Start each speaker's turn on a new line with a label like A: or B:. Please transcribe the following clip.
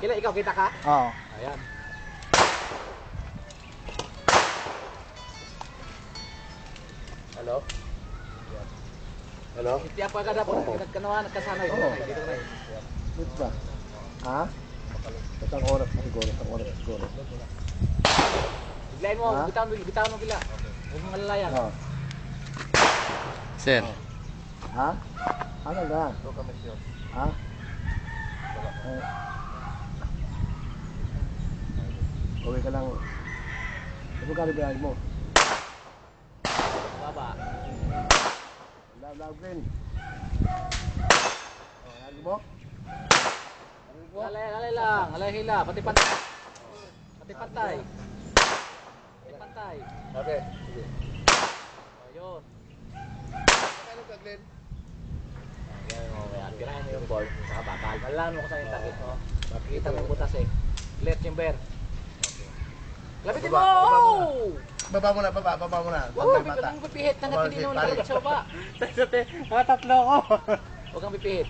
A: Kila, ikaw, kita ka?
B: Oo.
A: Ayan. Hello? Hello? Tiap ka kada po, nagkanawa, nagkasanoy. Dito na.
B: Dito ba? Ha? Isang oras na siguro,
A: Biglayin mo, bitawan mo pila. Huwag mong alalayan.
B: Oo.
C: Sir.
B: Ha? Ano ga? Ha? Uwi ka lang. Ano ka rin mo?
A: Baba.
B: Love din. Ano mo?
A: Alay lang, alay hila, pati pantay. Pati pantay. Pati pantay.
B: Okay. Sige.
A: Ayun.
B: Ano ka, Glenn?
A: Ayan mo, girahin mo yung ball sa bakal. Malaman mo kung saan yung target mo. Makikita mo yung butas eh. Clear chamber. Lapitin mo!
B: Baba mo na.
A: Huwag kang pipihit. Hanggat hindi naman nalabas sa baba.
B: Mga tatlo ko.
A: Huwag kang pipihit.